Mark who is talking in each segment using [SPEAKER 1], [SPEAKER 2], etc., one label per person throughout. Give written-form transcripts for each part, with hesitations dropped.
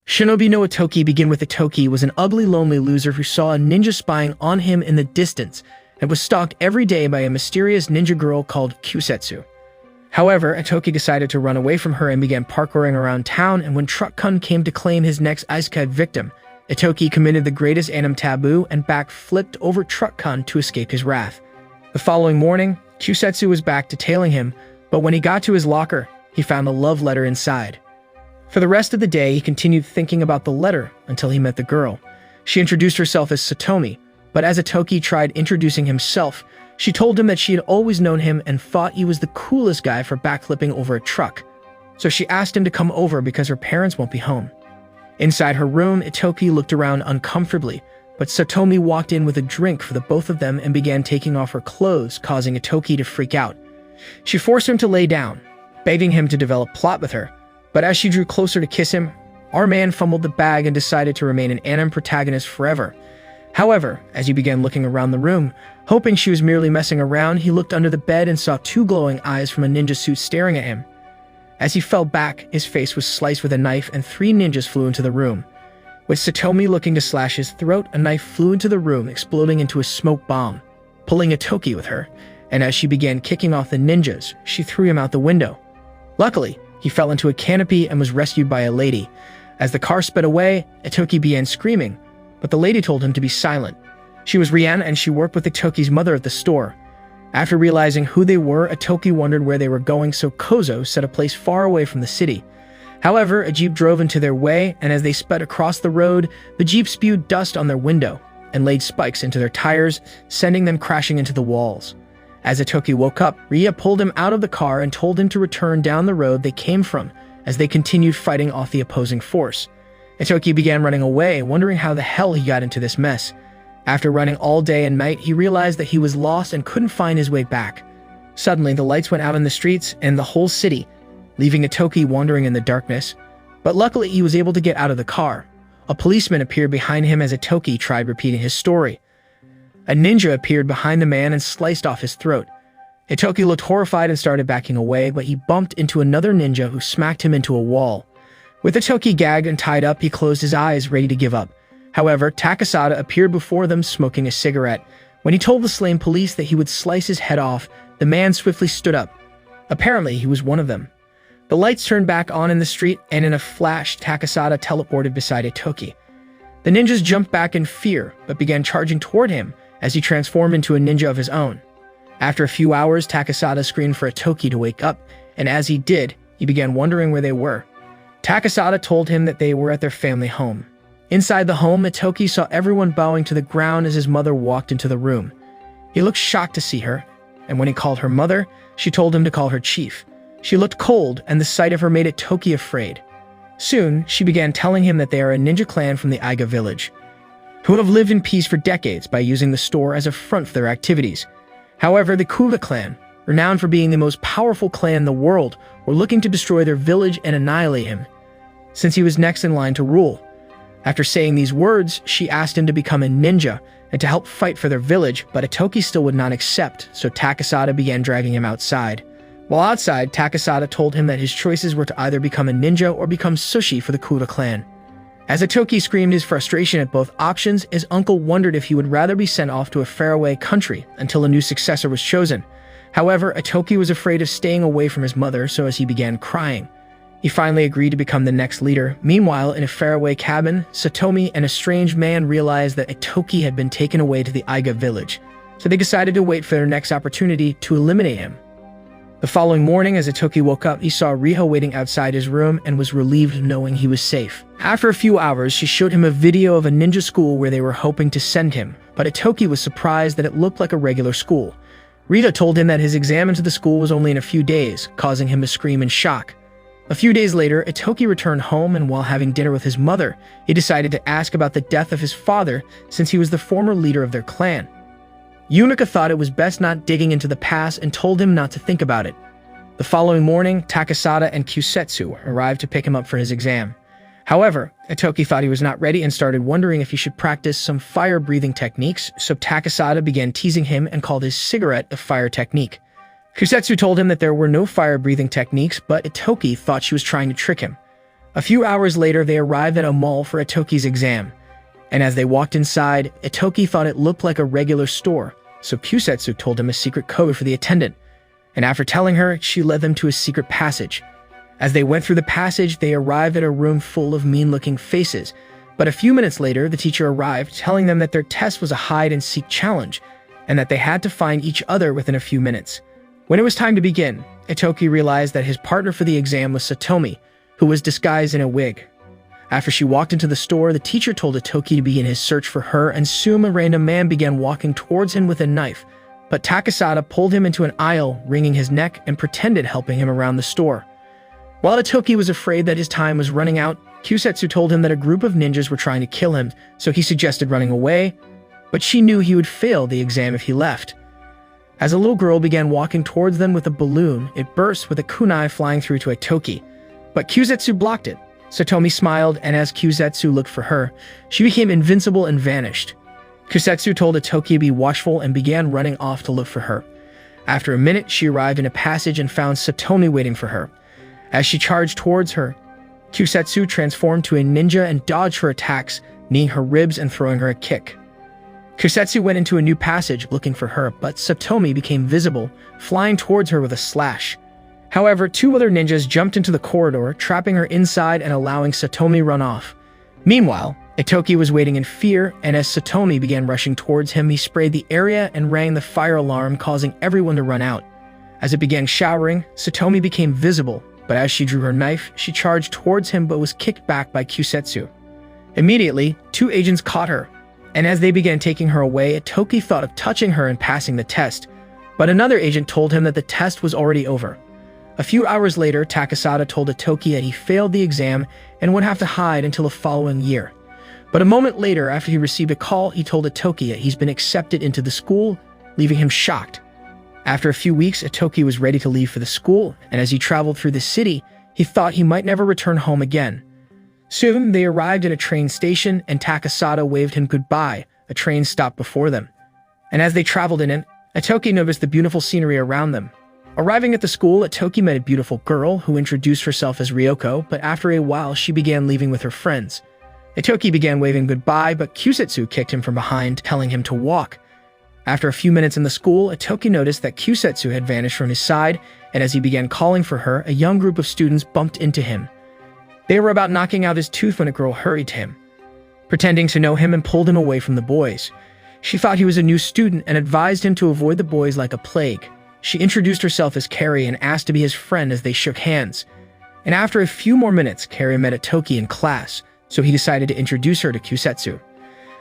[SPEAKER 1] Shinobi no Itoki begin with Itoki was an ugly, lonely loser who saw a ninja spying on him in the distance and was stalked every day by a mysterious ninja girl called Kusetsu. However, Itoki decided to run away from her and began parkouring around town, and when Truck-kun came to claim his next isekai victim, Itoki committed the greatest anime taboo and back-flipped over Truck-kun to escape his wrath. The following morning, Kusetsu was back detailing him, but when he got to his locker, he found a love letter inside. For the rest of the day, he continued thinking about the letter until he met the girl. She introduced herself as Satomi, but as Itoki tried introducing himself, she told him that she had always known him and thought he was the coolest guy for backflipping over a truck. So she asked him to come over because her parents won't be home. Inside her room, Itoki looked around uncomfortably, but Satomi walked in with a drink for the both of them and began taking off her clothes, causing Itoki to freak out. She forced him to lay down, begging him to develop plot with her, but as she drew closer to kiss him, our man fumbled the bag and decided to remain an anime protagonist forever. However, as he began looking around the room, hoping she was merely messing around, he looked under the bed and saw two glowing eyes from a ninja suit staring at him. As he fell back, his face was sliced with a knife and 3 ninjas flew into the room. With Satomi looking to slash his throat, a knife flew into the room, exploding into a smoke bomb, pulling Itoki with her, and as she began kicking off the ninjas, she threw him out the window. Luckily, he fell into a canopy and was rescued by a lady. As the car sped away, Itoki began screaming, but the lady told him to be silent. She was Rihanna and she worked with Itoki's mother at the store. After realizing who they were, Itoki wondered where they were going, so Gojo set a place far away from the city. However, a jeep drove into their way, and as they sped across the road, the jeep spewed dust on their window and laid spikes into their tires, sending them crashing into the walls. As Itoki woke up, Ria pulled him out of the car and told him to return down the road they came from as they continued fighting off the opposing force. Itoki began running away, wondering how the hell he got into this mess. After running all day and night, he realized that he was lost and couldn't find his way back. Suddenly, the lights went out in the streets and the whole city, leaving Itoki wandering in the darkness. But luckily, he was able to get out of the car. A policeman appeared behind him as Itoki tried repeating his story. A ninja appeared behind the man and sliced off his throat. Itoki looked horrified and started backing away, but he bumped into another ninja who smacked him into a wall. With Itoki gagged and tied up, he closed his eyes, ready to give up. However, Takasada appeared before them smoking a cigarette. When he told the slain police that he would slice his head off, the man swiftly stood up. Apparently, he was one of them. The lights turned back on in the street, and in a flash, Takasada teleported beside Itoki. The ninjas jumped back in fear, but began charging toward him as he transformed into a ninja of his own. After a few hours, Takasada screamed for Itoki to wake up, and as he did, he began wondering where they were. Takasada told him that they were at their family home. Inside the home, Itoki saw everyone bowing to the ground as his mother walked into the room. He looked shocked to see her, and when he called her mother, she told him to call her chief. She looked cold, and the sight of her made Itoki afraid. Soon, she began telling him that they are a ninja clan from the Iga village, who have lived in peace for decades by using the store as a front for their activities. However, the Kuda clan, renowned for being the most powerful clan in the world, were looking to destroy their village and annihilate him, since he was next in line to rule. After saying these words, she asked him to become a ninja and to help fight for their village, but Itoki still would not accept, so Takasada began dragging him outside. While outside, Takasada told him that his choices were to either become a ninja or become sushi for the Kuda clan. As Itoki screamed his frustration at both options, his uncle wondered if he would rather be sent off to a faraway country until a new successor was chosen. However, Itoki was afraid of staying away from his mother, so as he began crying, he finally agreed to become the next leader. Meanwhile, in a faraway cabin, Satomi and a strange man realized that Itoki had been taken away to the Iga village, so they decided to wait for their next opportunity to eliminate him. The following morning, as Itoki woke up, he saw Riho waiting outside his room and was relieved knowing he was safe. After a few hours, she showed him a video of a ninja school where they were hoping to send him, but Itoki was surprised that it looked like a regular school. Rita told him that his exam into the school was only in a few days, causing him to scream in shock. A few days later, Itoki returned home, and while having dinner with his mother, he decided to ask about the death of his father since he was the former leader of their clan. Yunika thought it was best not digging into the past and told him not to think about it. The following morning, Takasada and Kusetsu arrived to pick him up for his exam. However, Itoki thought he was not ready and started wondering if he should practice some fire-breathing techniques, so Takasada began teasing him and called his cigarette a fire technique. Kusetsu told him that there were no fire-breathing techniques, but Itoki thought she was trying to trick him. A few hours later, they arrived at a mall for Itoki's exam, and as they walked inside, Itoki thought it looked like a regular store, so Kusetsu told him a secret code for the attendant, and after telling her, she led them to a secret passage. As they went through the passage, they arrived at a room full of mean-looking faces, but a few minutes later, the teacher arrived, telling them that their test was a hide-and-seek challenge, and that they had to find each other within a few minutes. When it was time to begin, Itoki realized that his partner for the exam was Satomi, who was disguised in a wig. After she walked into the store, the teacher told Itoki to begin his search for her, and soon a random man began walking towards him with a knife, but Takasada pulled him into an aisle, wringing his neck, and pretended helping him around the store. While Itoki was afraid that his time was running out, Kusetsu told him that a group of ninjas were trying to kill him, so he suggested running away, but she knew he would fail the exam if he left. As a little girl began walking towards them with a balloon, it burst with a kunai flying through to Itoki, but Kusetsu blocked it. Satomi smiled, and as Kusetsu looked for her, she became invincible and vanished. Kusetsu told Itoki to be watchful and began running off to look for her. After a minute, she arrived in a passage and found Satomi waiting for her. As she charged towards her, Kusetsu transformed to a ninja and dodged her attacks, kneeing her ribs and throwing her a kick. Kusetsu went into a new passage looking for her, but Satomi became visible, flying towards her with a slash. However, two other ninjas jumped into the corridor, trapping her inside and allowing Satomi run off. Meanwhile, Itoki was waiting in fear, and as Satomi began rushing towards him, he sprayed the area and rang the fire alarm, causing everyone to run out. As it began showering, Satomi became visible, but as she drew her knife, she charged towards him but was kicked back by Kusetsu. Immediately, two agents caught her, and as they began taking her away, Itoki thought of touching her and passing the test, but another agent told him that the test was already over. A few hours later, Takasada told Itoki that he failed the exam and would have to hide until the following year. But a moment later, after he received a call, he told Itoki that he's been accepted into the school, leaving him shocked. After a few weeks, Itoki was ready to leave for the school, and as he traveled through the city, he thought he might never return home again. Soon, they arrived at a train station, and Takasada waved him goodbye. A train stopped before them. And as they traveled in it, Itoki noticed the beautiful scenery around them. Arriving at the school, Itoki met a beautiful girl who introduced herself as Ryoko, but after a while, she began leaving with her friends. Itoki began waving goodbye, but Kusetsu kicked him from behind, telling him to walk. After a few minutes in the school, Itoki noticed that Kusetsu had vanished from his side, and as he began calling for her, a young group of students bumped into him. They were about knocking out his tooth when a girl hurried to him, pretending to know him and pulled him away from the boys. She thought he was a new student and advised him to avoid the boys like a plague. She introduced herself as Carrie and asked to be his friend as they shook hands. And after a few more minutes, Carrie met Itoki in class, so he decided to introduce her to Kusetsu.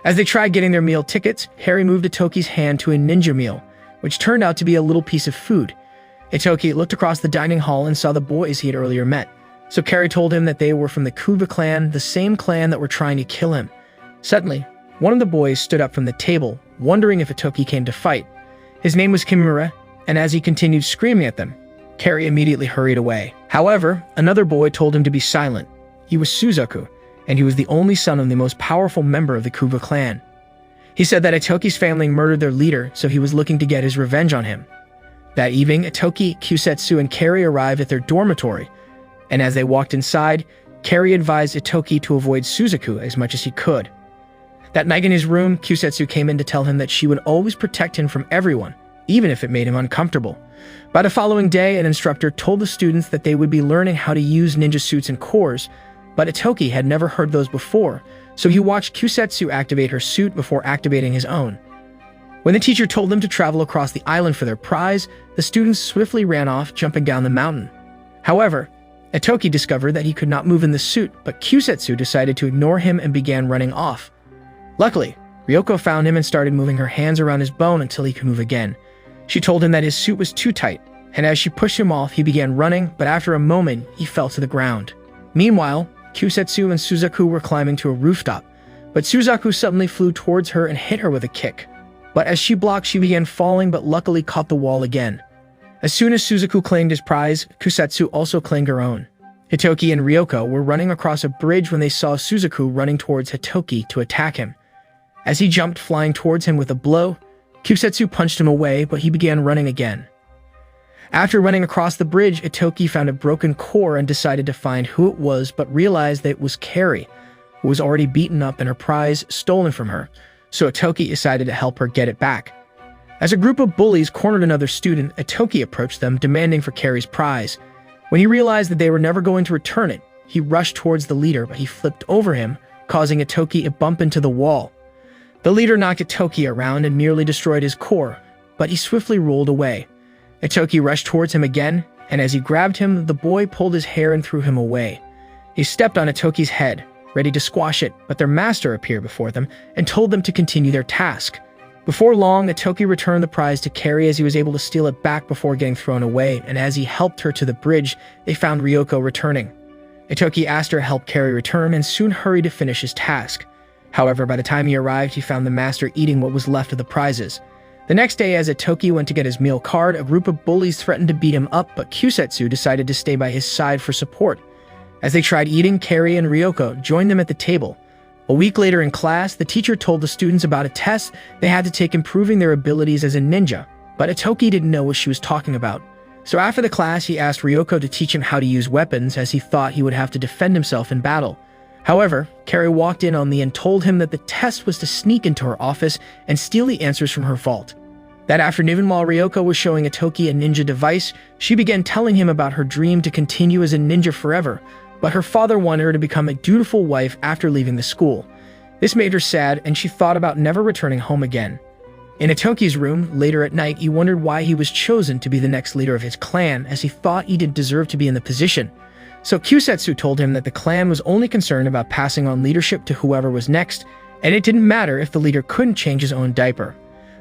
[SPEAKER 1] As they tried getting their meal tickets, Harry moved Itoki's hand to a ninja meal, which turned out to be a little piece of food. Itoki looked across the dining hall and saw the boys he had earlier met, so Carrie told him that they were from the Kuva clan, the same clan that were trying to kill him. Suddenly, one of the boys stood up from the table, wondering if Itoki came to fight. His name was Kimura, and as he continued screaming at them, Carrie immediately hurried away. However, another boy told him to be silent. He was Suzaku, and he was the only son of the most powerful member of the Kuva clan. He said that Itoki's family murdered their leader, so he was looking to get his revenge on him. That evening, Itoki, Kusetsu, and Carrie arrived at their dormitory, and as they walked inside, Carrie advised Itoki to avoid Suzaku as much as he could. That night in his room, Kusetsu came in to tell him that she would always protect him from everyone, even if it made him uncomfortable. By the following day, an instructor told the students that they would be learning how to use ninja suits and cores, but Itoki had never heard those before, so he watched Kusetsu activate her suit before activating his own. When the teacher told them to travel across the island for their prize, the students swiftly ran off, jumping down the mountain. However, Itoki discovered that he could not move in the suit, but Kusetsu decided to ignore him and began running off. Luckily, Ryoko found him and started moving her hands around his bone until he could move again. She told him that his suit was too tight, and as she pushed him off, he began running, but after a moment, he fell to the ground. Meanwhile, Kusetsu and Suzaku were climbing to a rooftop, but Suzaku suddenly flew towards her and hit her with a kick. But as she blocked, she began falling but luckily caught the wall again. As soon as Suzaku claimed his prize, Kusetsu also claimed her own. Hitoki and Ryoko were running across a bridge when they saw Suzaku running towards Hitoki to attack him. As he jumped flying towards him with a blow, Kusetsu punched him away, but he began running again. After running across the bridge, Itoki found a broken core and decided to find who it was, but realized that it was Carrie, who was already beaten up and her prize stolen from her. So Itoki decided to help her get it back. As a group of bullies cornered another student, Itoki approached them, demanding for Carrie's prize. When he realized that they were never going to return it, he rushed towards the leader, but he flipped over him, causing Itoki to bump into the wall. The leader knocked Itoki around and nearly destroyed his core, but he swiftly rolled away. Itoki rushed towards him again, and as he grabbed him, the boy pulled his hair and threw him away. He stepped on Itoki's head, ready to squash it, but their master appeared before them and told them to continue their task. Before long, Itoki returned the prize to Carrie as he was able to steal it back before getting thrown away, and as he helped her to the bridge, they found Ryoko returning. Itoki asked her to help Carrie return and soon hurried to finish his task. However, by the time he arrived, he found the master eating what was left of the prizes. The next day, as Itoki went to get his meal card, a group of bullies threatened to beat him up, but Kusetsu decided to stay by his side for support. As they tried eating, Carrie and Ryoko joined them at the table. A week later in class, the teacher told the students about a test they had to take improving their abilities as a ninja, but Itoki didn't know what she was talking about. So after the class, he asked Ryoko to teach him how to use weapons, as he thought he would have to defend himself in battle. However, Carrie walked in on and told him that the test was to sneak into her office and steal the answers from her vault. That afternoon, while Ryoko was showing Itoki a ninja device, she began telling him about her dream to continue as a ninja forever, but her father wanted her to become a dutiful wife after leaving the school. This made her sad, and she thought about never returning home again. In Itoki's room, later at night, he wondered why he was chosen to be the next leader of his clan, as he thought he didn't deserve to be in the position. So Kusetsu told him that the clan was only concerned about passing on leadership to whoever was next, and it didn't matter if the leader couldn't change his own diaper.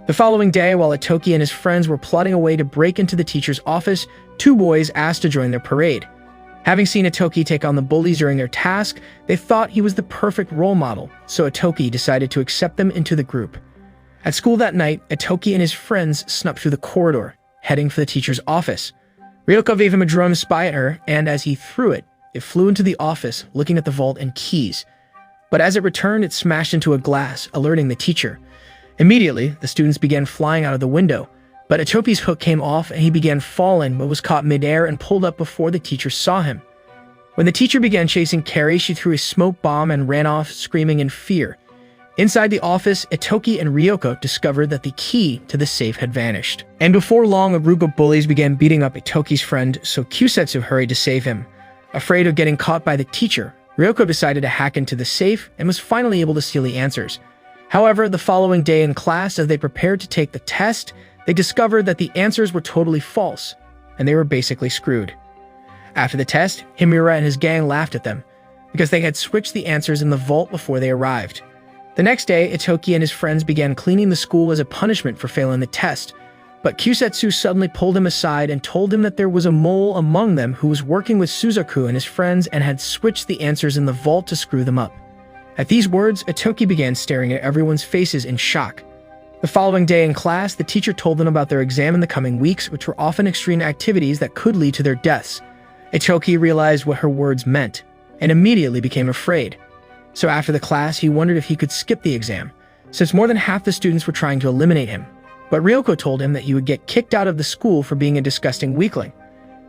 [SPEAKER 1] The following day, while Itoki and his friends were plotting a way to break into the teacher's office, two boys asked to join their parade. Having seen Itoki take on the bullies during their task, they thought he was the perfect role model, so Itoki decided to accept them into the group. At school that night, Itoki and his friends snuck through the corridor, heading for the teacher's office. Ryoko gave him a drum to spy at her, and as he threw it, it flew into the office, looking at the vault and keys. But as it returned, it smashed into a glass, alerting the teacher. Immediately, the students began flying out of the window, but Itoki's hook came off and he began falling but was caught midair and pulled up before the teacher saw him. When the teacher began chasing Carrie, she threw a smoke bomb and ran off, screaming in fear. Inside the office, Itoki and Ryoko discovered that the key to the safe had vanished. And before long, a group of bullies began beating up Itoki's friend, so Kusetsu hurried to save him. Afraid of getting caught by the teacher, Ryoko decided to hack into the safe and was finally able to steal the answers. However, the following day in class, as they prepared to take the test, they discovered that the answers were totally false, and they were basically screwed. After the test, Himura and his gang laughed at them, because they had switched the answers in the vault before they arrived. The next day, Itoki and his friends began cleaning the school as a punishment for failing the test, but Kusetsu suddenly pulled him aside and told him that there was a mole among them who was working with Suzaku and his friends and had switched the answers in the vault to screw them up. At these words, Itoki began staring at everyone's faces in shock. The following day in class, the teacher told them about their exam in the coming weeks, which were often extreme activities that could lead to their deaths. Itoki realized what her words meant, and immediately became afraid. So after the class, he wondered if he could skip the exam, since more than half the students were trying to eliminate him. But Ryoko told him that he would get kicked out of the school for being a disgusting weakling.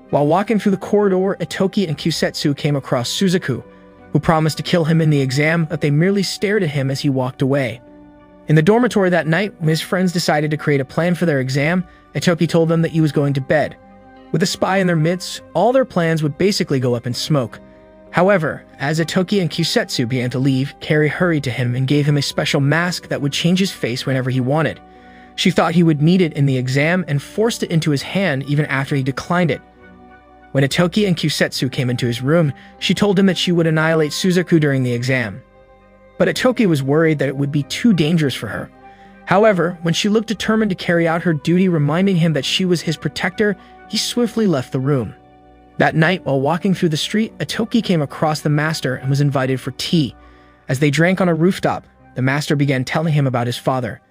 [SPEAKER 1] While walking through the corridor, Itoki and Kusetsu came across Suzaku, who promised to kill him in the exam, but they merely stared at him as he walked away. In the dormitory that night, when his friends decided to create a plan for their exam, Itoki told them that he was going to bed. With a spy in their midst, all their plans would basically go up in smoke. However, as Itoki and Kusetsu began to leave, Carrie hurried to him and gave him a special mask that would change his face whenever he wanted. She thought he would need it in the exam and forced it into his hand even after he declined it. When Itoki and Kusetsu came into his room, she told him that she would annihilate Suzaku during the exam. But Itoki was worried that it would be too dangerous for her. However, when she looked determined to carry out her duty, reminding him that she was his protector, he swiftly left the room. That night, while walking through the street, Itoki came across the master and was invited for tea. As they drank on a rooftop, the master began telling him about his father.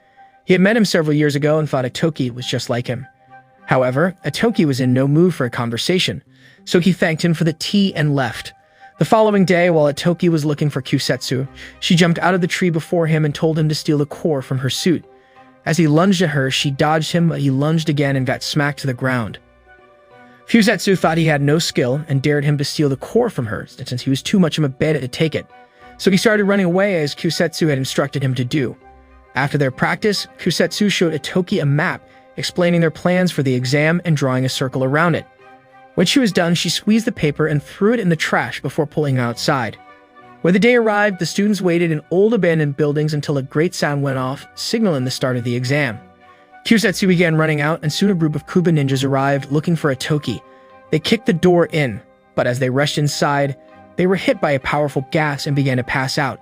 [SPEAKER 1] He had met him several years ago and thought Itoki was just like him. However, Itoki was in no mood for a conversation, so he thanked him for the tea and left. The following day, while Itoki was looking for Kusetsu, she jumped out of the tree before him and told him to steal the core from her suit. As he lunged at her, she dodged him, but he lunged again and got smacked to the ground. Fusetsu thought he had no skill and dared him to steal the core from her, since he was too much of a bandit to take it. So he started running away as Kusetsu had instructed him to do. After their practice, Kusetsu showed Itoki a map explaining their plans for the exam and drawing a circle around it. When she was done, she squeezed the paper and threw it in the trash before pulling it outside. When the day arrived, the students waited in old abandoned buildings until a great sound went off, signaling the start of the exam. Kusetsu began running out, and soon a group of Kuba ninjas arrived looking for Itoki. They kicked the door in, but as they rushed inside, they were hit by a powerful gas and began to pass out.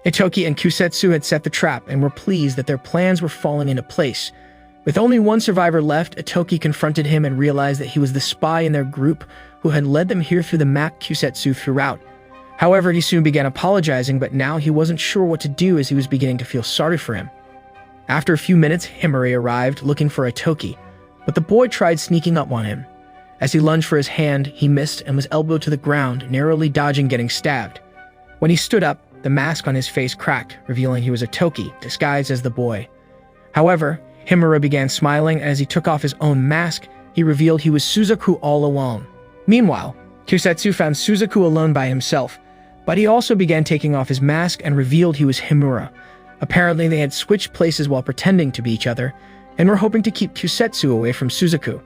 [SPEAKER 1] Itoki and Kusetsu had set the trap and were pleased that their plans were falling into place. With only one survivor left, Itoki confronted him and realized that he was the spy in their group who had led them here through the map Kusetsu threw out. However, he soon began apologizing, but now he wasn't sure what to do as he was beginning to feel sorry for him. After a few minutes, Himari arrived looking for Itoki, but the boy tried sneaking up on him. As he lunged for his hand, he missed and was elbowed to the ground, narrowly dodging getting stabbed. When he stood up, the mask on his face cracked, revealing he was Itoki, disguised as the boy. However, Himura began smiling, and as he took off his own mask, he revealed he was Suzaku all along. Meanwhile, Kusetsu found Suzaku alone by himself, but he also began taking off his mask and revealed he was Himura. Apparently, they had switched places while pretending to be each other, and were hoping to keep Kusetsu away from Suzaku.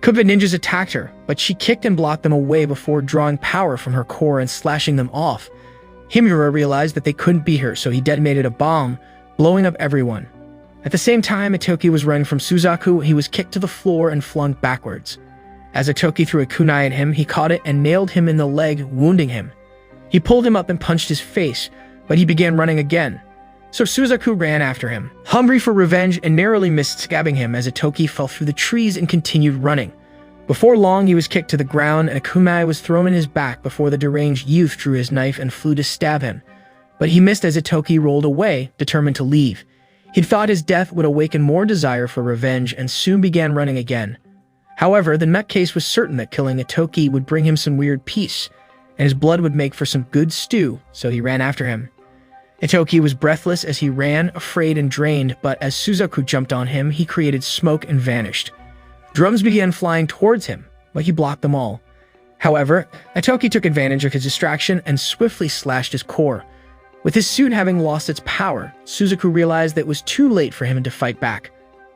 [SPEAKER 1] Kuba ninjas attacked her, but she kicked and blocked them away before drawing power from her core and slashing them off. Himura realized that they couldn't beat her, so he detonated a bomb, blowing up everyone. At the same time Itoki was running from Suzaku, he was kicked to the floor and flung backwards. As Itoki threw a kunai at him, he caught it and nailed him in the leg, wounding him. He pulled him up and punched his face, but he began running again. So Suzaku ran after him, hungry for revenge, and narrowly missed stabbing him as Itoki fell through the trees and continued running. Before long, he was kicked to the ground and a kunai was thrown in his back before the deranged youth drew his knife and flew to stab him. But he missed as Itoki rolled away, determined to leave. He thought his death would awaken more desire for revenge and soon began running again. However, the nutcase was certain that killing Itoki would bring him some weird peace, and his blood would make for some good stew, so he ran after him. Itoki was breathless as he ran, afraid and drained, but as Suzaku jumped on him, he created smoke and vanished. Drums began flying towards him, but he blocked them all. However, Itoki took advantage of his distraction and swiftly slashed his core. With his suit having lost its power, Suzaku realized that it was too late for him to fight back.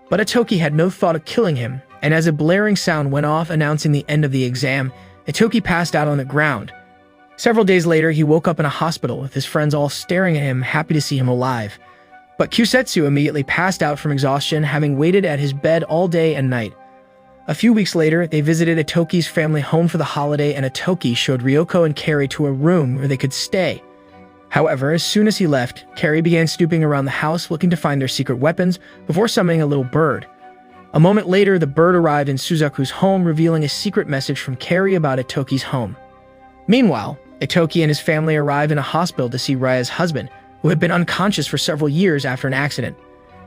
[SPEAKER 1] But Itoki had no thought of killing him, and as a blaring sound went off announcing the end of the exam, Itoki passed out on the ground. Several days later, he woke up in a hospital with his friends all staring at him, happy to see him alive. But Kusetsu immediately passed out from exhaustion, having waited at his bed all day and night. A few weeks later, they visited Itoki's family home for the holiday, and Itoki showed Ryoko and Carrie to a room where they could stay. However, as soon as he left, Carrie began snooping around the house looking to find their secret weapons before summoning a little bird. A moment later, the bird arrived in Suzaku's home, revealing a secret message from Carrie about Itoki's home. Meanwhile, Itoki and his family arrived in a hospital to see Raya's husband, who had been unconscious for several years after an accident.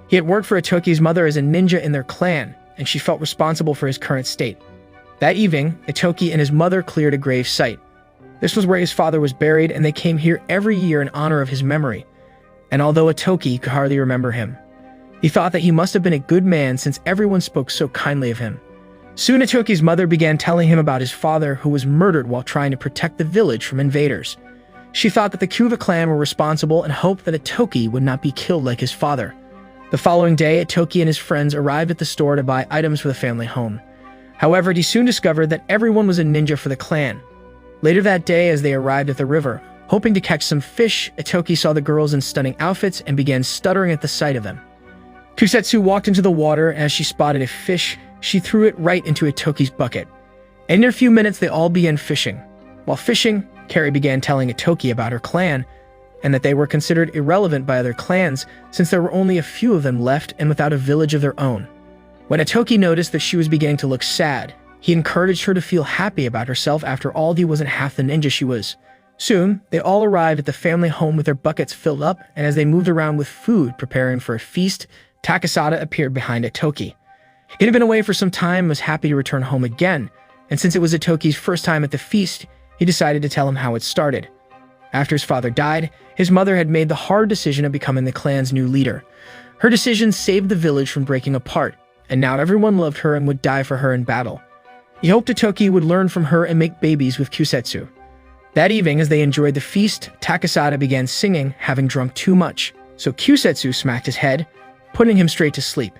[SPEAKER 1] He had worked for Itoki's mother as a ninja in their clan, and she felt responsible for his current state. That evening, Itoki and his mother cleared a grave site. This was where his father was buried, and they came here every year in honor of his memory. And although Itoki could hardly remember him, he thought that he must have been a good man since everyone spoke so kindly of him. Soon Itoki's mother began telling him about his father, who was murdered while trying to protect the village from invaders. She thought that the Kuva clan were responsible and hoped that Itoki would not be killed like his father. The following day, Itoki and his friends arrived at the store to buy items for the family home. However, he soon discovered that everyone was a ninja for the clan. Later that day, as they arrived at the river, hoping to catch some fish, Itoki saw the girls in stunning outfits and began stuttering at the sight of them. Kusetsu walked into the water, and as she spotted a fish, she threw it right into Itoki's bucket. And in a few minutes, they all began fishing. While fishing, Carrie began telling Itoki about her clan, and that they were considered irrelevant by other clans since there were only a few of them left and without a village of their own. When Itoki noticed that she was beginning to look sad, he encouraged her to feel happy about herself. After all, he wasn't half the ninja she was. Soon, they all arrived at the family home with their buckets filled up, and as they moved around with food preparing for a feast, Takasada appeared behind Itoki. He had been away for some time and was happy to return home again, and since it was Itoki's first time at the feast, he decided to tell him how it started. After his father died, his mother had made the hard decision of becoming the clan's new leader. Her decision saved the village from breaking apart, and now everyone loved her and would die for her in battle. He hoped Itoki would learn from her and make babies with Kusetsu. That evening, as they enjoyed the feast, Takasada began singing, having drunk too much, so Kusetsu smacked his head, putting him straight to sleep.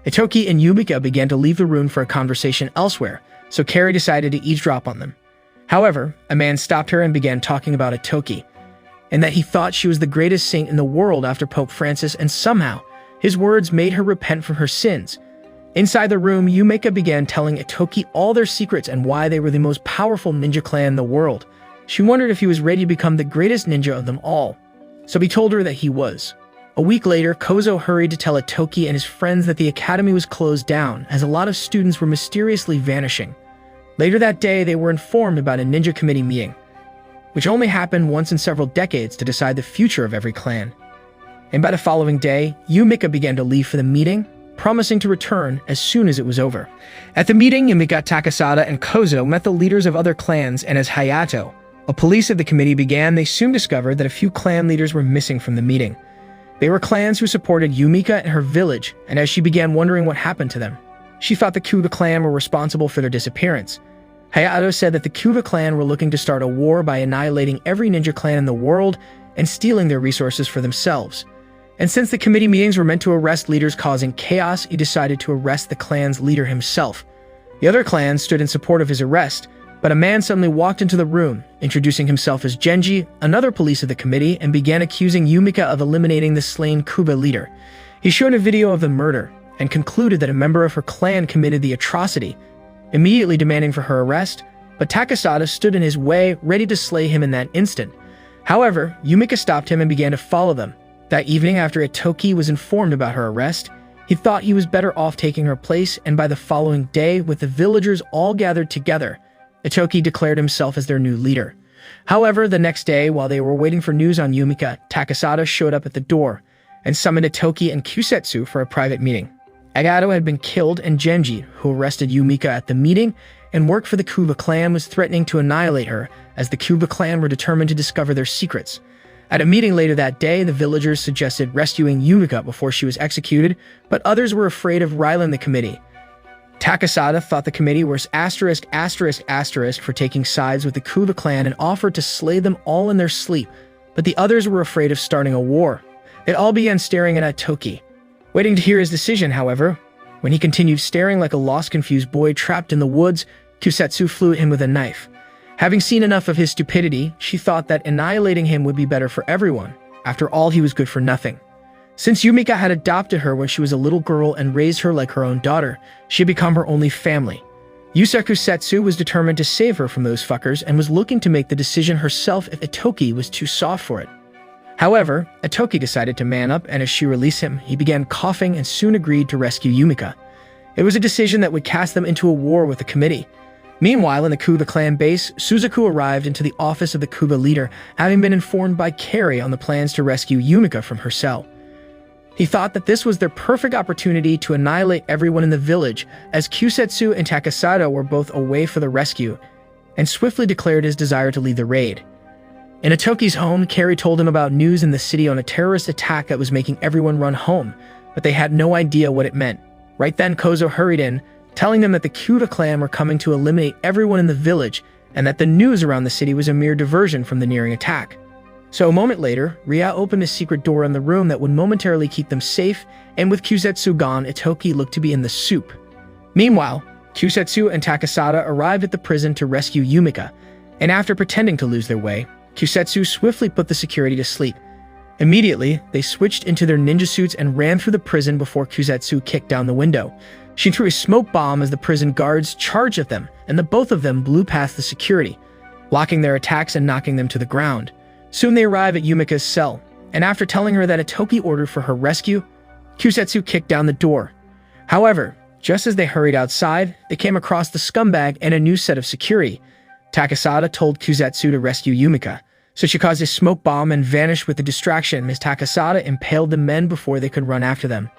[SPEAKER 1] Itoki and Yumika began to leave the room for a conversation elsewhere, so Carrie decided to eavesdrop on them. However, a man stopped her and began talking about Itoki, and that he thought she was the greatest saint in the world after Pope Francis, and somehow, his words made her repent from her sins. Inside the room, Yumika began telling Itoki all their secrets and why they were the most powerful ninja clan in the world. She wondered if he was ready to become the greatest ninja of them all, so he told her that he was. A week later, Gojo hurried to tell Itoki and his friends that the academy was closed down as a lot of students were mysteriously vanishing. Later that day, they were informed about a ninja committee meeting, which only happened once in several decades to decide the future of every clan. And by the following day, Yumika began to leave for the meeting, promising to return as soon as it was over. At the meeting, Yumika, Takasada, and Gojo met the leaders of other clans, and as Hayato, a police of the committee, began, they soon discovered that a few clan leaders were missing from the meeting. They were clans who supported Yumika and her village, and as she began wondering what happened to them, she thought the Kuga clan were responsible for their disappearance. Hayato said that the Kuga clan were looking to start a war by annihilating every ninja clan in the world and stealing their resources for themselves. And since the committee meetings were meant to arrest leaders causing chaos, he decided to arrest the clan's leader himself. The other clans stood in support of his arrest, but a man suddenly walked into the room, introducing himself as Genji, another police of the committee, and began accusing Yumika of eliminating the slain Kuga leader. He showed a video of the murder and concluded that a member of her clan committed the atrocity, immediately demanding for her arrest, but Takasada stood in his way, ready to slay him in that instant. However, Yumika stopped him and began to follow them. That evening, after Itoki was informed about her arrest, he thought he was better off taking her place, and by the following day, with the villagers all gathered together, Itoki declared himself as their new leader. However, the next day, while they were waiting for news on Yumika, Takasada showed up at the door and summoned Itoki and Kusetsu for a private meeting. Agato had been killed, and Genji, who arrested Yumika at the meeting and worked for the Kuba clan, was threatening to annihilate her, as the Kuba clan were determined to discover their secrets. At a meeting later that day, the villagers suggested rescuing Yumika before she was executed, but others were afraid of riling the committee. Takasada thought the committee was **** for taking sides with the Kuba clan and offered to slay them all in their sleep, but the others were afraid of starting a war. They all began staring at Itoki, waiting to hear his decision. However, when he continued staring like a lost, confused boy trapped in the woods, Kusetsu flew at him with a knife. Having seen enough of his stupidity, she thought that annihilating him would be better for everyone. After all, he was good for nothing. Since Yumika had adopted her when she was a little girl and raised her like her own daughter, she had become her only family. Kusetsu was determined to save her from those fuckers and was looking to make the decision herself if Itoki was too soft for it. However, Itoki decided to man up, and as she released him, he began coughing and soon agreed to rescue Yumika. It was a decision that would cast them into a war with the committee. Meanwhile, in the Kuba clan base, Suzaku arrived into the office of the Kuba leader, having been informed by Carrie on the plans to rescue Yumika from her cell. He thought that this was their perfect opportunity to annihilate everyone in the village, as Kusetsu and Takasada were both away for the rescue, and swiftly declared his desire to lead the raid. In Itoki's home, Carrie told him about news in the city on a terrorist attack that was making everyone run home, but they had no idea what it meant. Right then, Gojo hurried in, telling them that the Kuda clan were coming to eliminate everyone in the village, and that the news around the city was a mere diversion from the nearing attack. So a moment later, Ria opened a secret door in the room that would momentarily keep them safe, and with Kusetsu gone, Itoki looked to be in the soup. Meanwhile, Kusetsu and Takasada arrived at the prison to rescue Yumika, and after pretending to lose their way, Kusetsu swiftly put the security to sleep. Immediately, they switched into their ninja suits and ran through the prison before Kusetsu kicked down the window. She threw a smoke bomb as the prison guards charged at them, and the both of them blew past the security, blocking their attacks and knocking them to the ground. Soon they arrive at Yumika's cell, and after telling her that Itoki ordered for her rescue, Kusetsu kicked down the door. However, just as they hurried outside, they came across the scumbag and a new set of security. Takasada told Kusetsu to rescue Yumika, so she caused a smoke bomb and vanished with the distraction as Takasada impaled the men before they could run after them.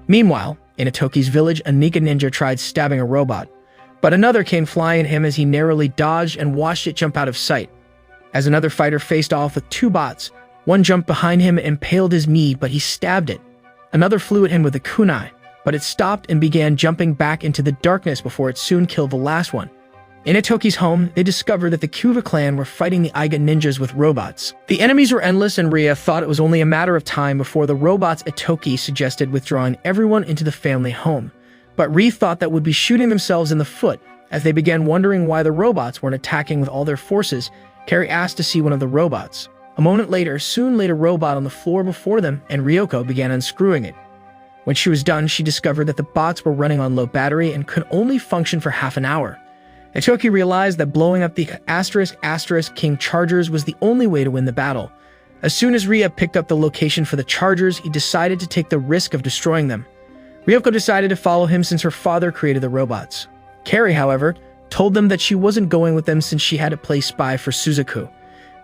[SPEAKER 1] Meanwhile, in Itoki's village, a Nika ninja tried stabbing a robot, but another came flying at him as he narrowly dodged and watched it jump out of sight. As another fighter faced off with two bots, one jumped behind him and impaled his knee, but he stabbed it. Another flew at him with a kunai, but it stopped and began jumping back into the darkness before it soon killed the last one. In Itoki's home, they discovered that the Kuva clan were fighting the Iga ninjas with robots. The enemies were endless, and Ria thought it was only a matter of time before the robots Itoki suggested withdrawing everyone into the family home. But Ria thought that would be shooting themselves in the foot. As they began wondering why the robots weren't attacking with all their forces, Carrie asked to see one of the robots. A moment later, Soon laid a robot on the floor before them, and Ryoko began unscrewing it. When she was done, she discovered that the bots were running on low battery and could only function for half an hour. Itoki realized that blowing up the *** King Chargers was the only way to win the battle. As soon as Ria picked up the location for the Chargers, he decided to take the risk of destroying them. Ryoko decided to follow him since her father created the robots. Carrie, however, told them that she wasn't going with them since she had to play spy for Suzaku.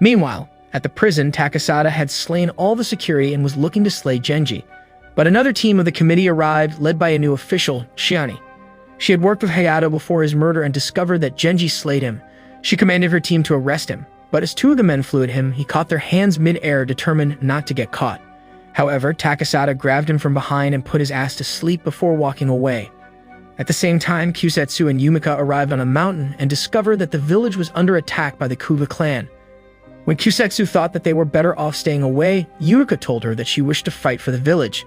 [SPEAKER 1] Meanwhile, at the prison, Takasada had slain all the security and was looking to slay Genji. But another team of the committee arrived, led by a new official, Shiani. She had worked with Hayato before his murder and discovered that Genji slayed him. She commanded her team to arrest him, but as two of the men flew at him, he caught their hands mid-air, determined not to get caught. However, Takasada grabbed him from behind and put his ass to sleep before walking away. At the same time, Kusetsu and Yumika arrived on a mountain and discovered that the village was under attack by the Kuva clan. When Kusetsu thought that they were better off staying away, Yumika told her that she wished to fight for the village.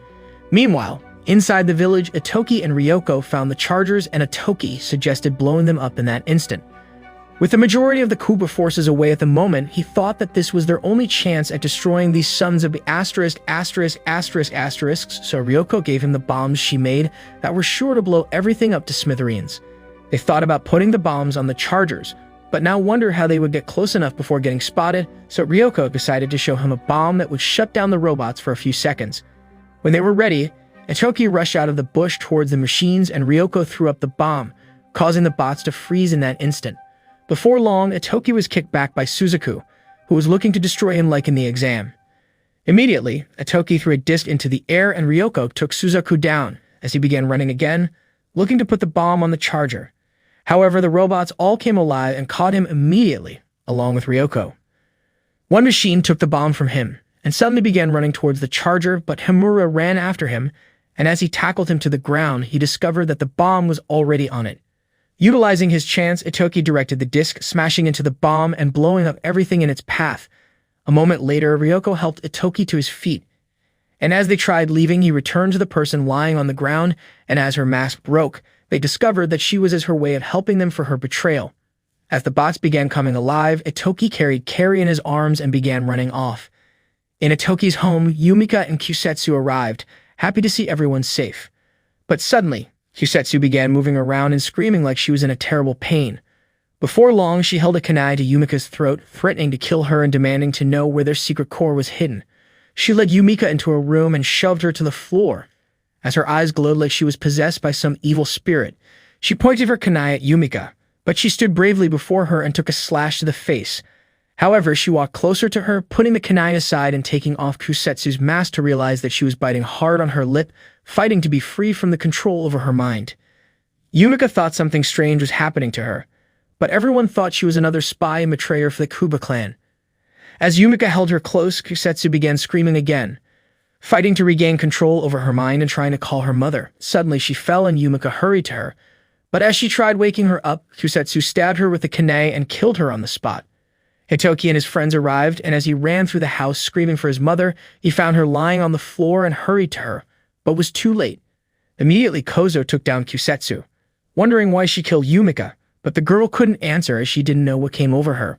[SPEAKER 1] Meanwhile, inside the village, Itoki and Ryoko found the Chargers, and Itoki suggested blowing them up in that instant. With the majority of the Kuva forces away at the moment, he thought that this was their only chance at destroying these sons of the ******, so Ryoko gave him the bombs she made that were sure to blow everything up to smithereens. They thought about putting the bombs on the Chargers, but now wonder how they would get close enough before getting spotted, so Ryoko decided to show him a bomb that would shut down the robots for a few seconds. When they were ready, Itoki rushed out of the bush towards the machines, and Ryoko threw up the bomb, causing the bots to freeze in that instant. Before long, Itoki was kicked back by Suzaku, who was looking to destroy him like in the exam. Immediately, Itoki threw a disc into the air, and Ryoko took Suzaku down as he began running again, looking to put the bomb on the charger. However, the robots all came alive and caught him immediately, along with Ryoko. One machine took the bomb from him and suddenly began running towards the charger, but Himura ran after him, and as he tackled him to the ground, he discovered that the bomb was already on it. Utilizing his chance, Itoki directed the disc, smashing into the bomb and blowing up everything in its path. A moment later, Ryoko helped Itoki to his feet, and as they tried leaving, he returned to the person lying on the ground, and as her mask broke, they discovered that she was as her way of helping them for her betrayal. As the bots began coming alive, Itoki carried Carrie in his arms and began running off. In Itoki's home, Yumika and Kusetsu arrived, happy to see everyone safe. But suddenly, Kusetsu began moving around and screaming like she was in a terrible pain. Before long, she held a kunai to Yumika's throat, threatening to kill her and demanding to know where their secret core was hidden. She led Yumika into a room and shoved her to the floor. As her eyes glowed like she was possessed by some evil spirit, she pointed her kunai at Yumika, but she stood bravely before her and took a slash to the face. However, she walked closer to her, putting the kunai aside and taking off Kusetsu's mask to realize that she was biting hard on her lip, fighting to be free from the control over her mind. Yumika thought something strange was happening to her, but everyone thought she was another spy and betrayer for the Kuba clan. As Yumika held her close, Kusetsu began screaming again, fighting to regain control over her mind and trying to call her mother. Suddenly, she fell and Yumika hurried to her, but as she tried waking her up, Kusetsu stabbed her with the kunai and killed her on the spot. Itoki and his friends arrived, and as he ran through the house screaming for his mother, he found her lying on the floor and hurried to her, but was too late. Immediately, Gojo took down Kusetsu, wondering why she killed Yumika, but the girl couldn't answer as she didn't know what came over her.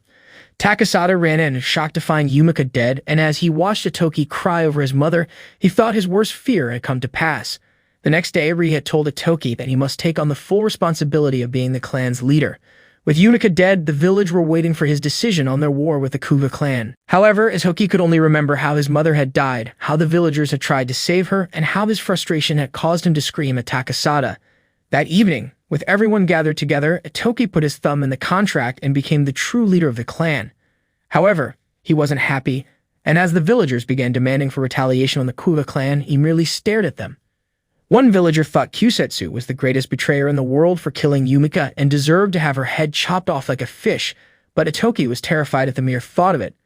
[SPEAKER 1] Takasada ran in, shocked to find Yumika dead, and as he watched Itoki cry over his mother, he thought his worst fear had come to pass. The next day, Ri had told Itoki that he must take on the full responsibility of being the clan's leader. With Yumika dead, the village were waiting for his decision on their war with the Kuga clan. However, Itoki could only remember how his mother had died, how the villagers had tried to save her, and how this frustration had caused him to scream at Takasada. That evening, with everyone gathered together, Itoki put his thumb in the contract and became the true leader of the clan. However, he wasn't happy, and as the villagers began demanding for retaliation on the Kuga clan, he merely stared at them. One villager thought Kusetsu was the greatest betrayer in the world for killing Yumika and deserved to have her head chopped off like a fish, but Itoki was terrified at the mere thought of it.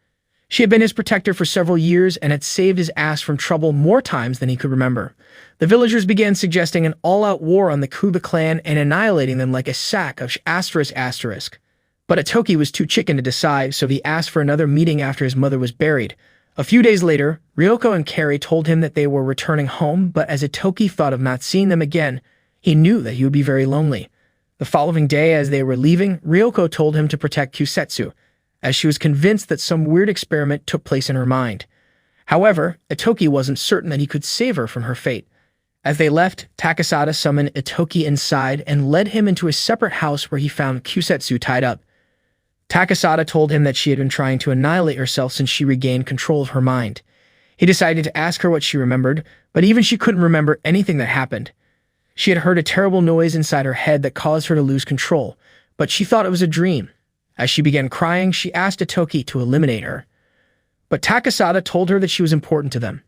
[SPEAKER 1] She had been his protector for several years and had saved his ass from trouble more times than he could remember. The villagers began suggesting an all-out war on the Kuba clan and annihilating them like a sack of asterisk. But Itoki was too chicken to decide, so he asked for another meeting after his mother was buried. A few days later, Ryoko and Carrie told him that they were returning home, but as Itoki thought of not seeing them again, he knew that he would be very lonely. The following day, as they were leaving, Ryoko told him to protect Kusetsu, as she was convinced that some weird experiment took place in her mind. However, Itoki wasn't certain that he could save her from her fate. As they left, Takasada summoned Itoki inside and led him into a separate house where he found Kusetsu tied up. Takasada told him that she had been trying to annihilate herself since she regained control of her mind. He decided to ask her what she remembered, but even she couldn't remember anything that happened. She had heard a terrible noise inside her head that caused her to lose control, but she thought it was a dream. As she began crying, she asked Itoki to eliminate her. But Takasada told her that she was important to them.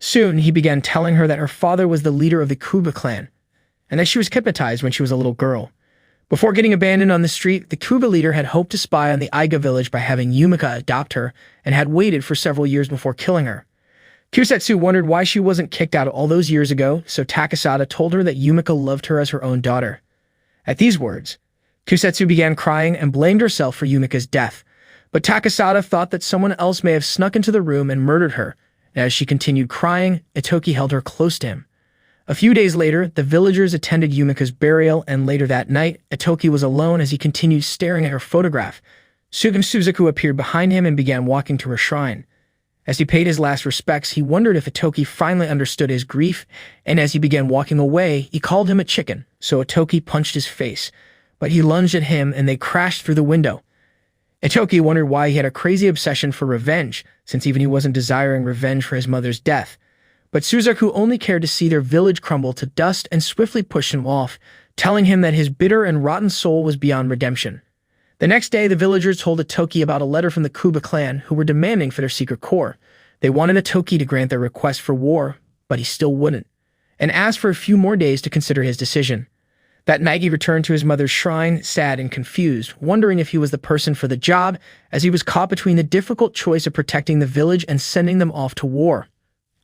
[SPEAKER 1] Soon, he began telling her that her father was the leader of the Kuba clan, and that she was hypnotized when she was a little girl. Before getting abandoned on the street, the Kuba leader had hoped to spy on the Iga village by having Yumika adopt her, and had waited for several years before killing her. Kusetsu wondered why she wasn't kicked out all those years ago, so Takasada told her that Yumika loved her as her own daughter. At these words, Kusetsu began crying and blamed herself for Yumika's death, but Takasada thought that someone else may have snuck into the room and murdered her, and as she continued crying, Itoki held her close to him. A few days later, the villagers attended Yumika's burial, and later that night, Itoki was alone as he continued staring at her photograph. Suzuku appeared behind him and began walking to her shrine. As he paid his last respects, he wondered if Itoki finally understood his grief, and as he began walking away, he called him a chicken, so Itoki punched his face. But he lunged at him and they crashed through the window. Itoki wondered why he had a crazy obsession for revenge, since even he wasn't desiring revenge for his mother's death. But Suzaku only cared to see their village crumble to dust and swiftly pushed him off, telling him that his bitter and rotten soul was beyond redemption. The next day, the villagers told Itoki about a letter from the Kuba clan, who were demanding for their secret core. They wanted Itoki to grant their request for war, but he still wouldn't, and asked for a few more days to consider his decision. That night, he returned to his mother's shrine, sad and confused, wondering if he was the person for the job, as he was caught between the difficult choice of protecting the village and sending them off to war.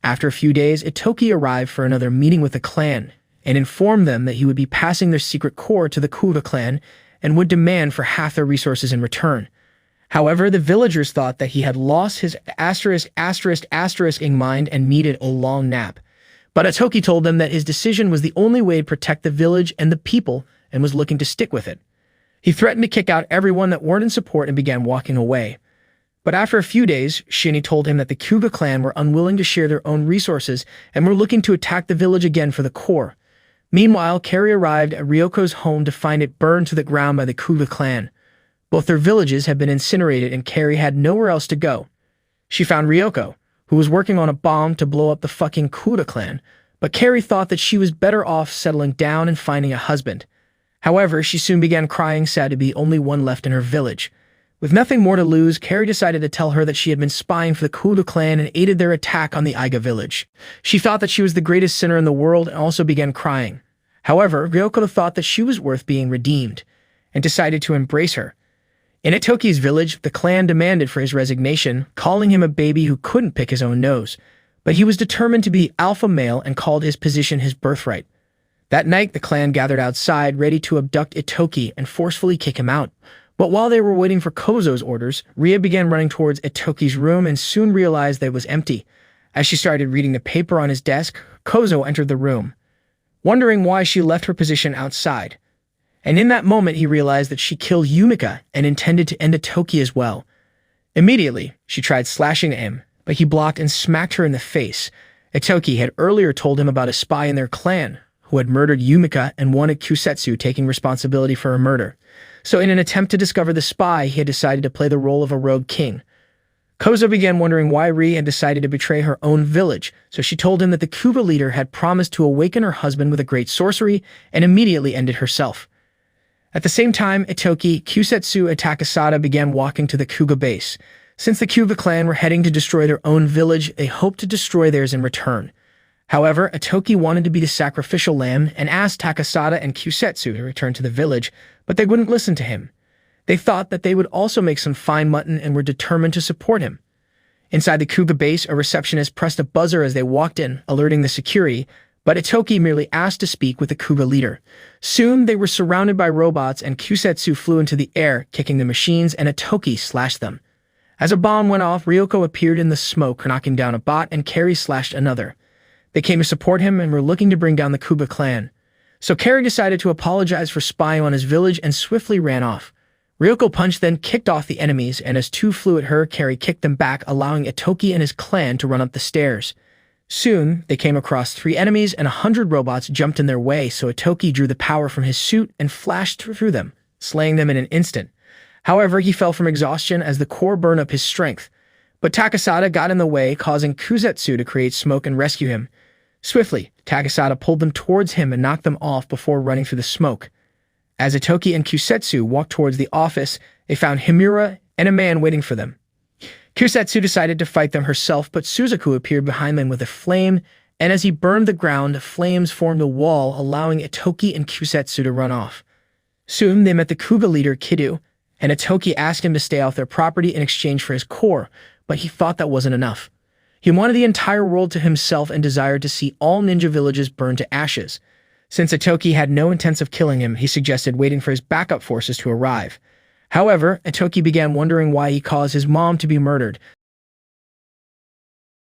[SPEAKER 1] After a few days, Itoki arrived for another meeting with the clan, and informed them that he would be passing their secret core to the Kuba clan, and would demand for half their resources in return. However, the villagers thought that he had lost his ing mind and needed a long nap. But Itoki told them that his decision was the only way to protect the village and the people, and was looking to stick with it. He threatened to kick out everyone that weren't in support and began walking away. But after a few days, Shinny told him that the Kuba clan were unwilling to share their own resources and were looking to attack the village again for the core. Meanwhile, Carrie arrived at Ryoko's home to find it burned to the ground by the Kuba clan. Both their villages had been incinerated and Carrie had nowhere else to go. She found Ryoko, who was working on a bomb to blow up the fucking Kuba clan, but Carrie thought that she was better off settling down and finding a husband. However, she soon began crying, sad to be only one left in her village. With nothing more to lose, Carrie decided to tell her that she had been spying for the Kuba clan and aided their attack on the Iga village. She thought that she was the greatest sinner in the world and also began crying. However, Ryoko thought that she was worth being redeemed, and decided to embrace her. In Itoki's village, the clan demanded for his resignation, calling him a baby who couldn't pick his own nose. But he was determined to be alpha male and called his position his birthright. That night, the clan gathered outside, ready to abduct Itoki and forcefully kick him out. But while they were waiting for Kozo's orders, Ria began running towards Itoki's room and soon realized that it was empty. As she started reading the paper on his desk, Kozo entered the room, wondering why she left her position outside. And in that moment, he realized that she killed Yumika and intended to end Itoki as well. Immediately, she tried slashing at him, but he blocked and smacked her in the face. Itoki had earlier told him about a spy in their clan who had murdered Yumika and wanted Kusetsu taking responsibility for her murder. So in an attempt to discover the spy, he had decided to play the role of a rogue king. Kozo began wondering why Ri had decided to betray her own village, so she told him that the Kuba leader had promised to awaken her husband with a great sorcery and immediately ended herself. At the same time, Itoki, Kusetsu, and Takasada began walking to the Kuga base. Since the Kuga clan were heading to destroy their own village, they hoped to destroy theirs in return. However, Itoki wanted to be the sacrificial lamb and asked Takasada and Kusetsu to return to the village, but they wouldn't listen to him. They thought that they would also make some fine mutton and were determined to support him. Inside the Kuga base, a receptionist pressed a buzzer as they walked in, alerting the security, but Itoki merely asked to speak with the Kuga leader. Soon, they were surrounded by robots and Kusetsu flew into the air, kicking the machines, and Itoki slashed them. As a bomb went off, Ryoko appeared in the smoke, knocking down a bot, and Carrie slashed another. They came to support him and were looking to bring down the Kuga clan. So Carrie decided to apologize for spying on his village and swiftly ran off. Ryoko punched then kicked off the enemies, and as two flew at her, Carrie kicked them back, allowing Itoki and his clan to run up the stairs. Soon, they came across 3 enemies and 100 robots jumped in their way, so Itoki drew the power from his suit and flashed through them, slaying them in an instant. However, he fell from exhaustion as the core burned up his strength. But Takasada got in the way, causing Kusetsu to create smoke and rescue him. Swiftly, Takasada pulled them towards him and knocked them off before running through the smoke. As Itoki and Kusetsu walked towards the office, they found Himura and a man waiting for them. Kusetsu decided to fight them herself, but Suzaku appeared behind them with a flame, and as he burned the ground, flames formed a wall, allowing Itoki and Kusetsu to run off. Soon, they met the Kuga leader, Kidu, and Itoki asked him to stay off their property in exchange for his core, but he thought that wasn't enough. He wanted the entire world to himself and desired to see all ninja villages burn to ashes. Since Itoki had no intent of killing him, he suggested waiting for his backup forces to arrive. However, Itoki began wondering why he caused his mom to be murdered,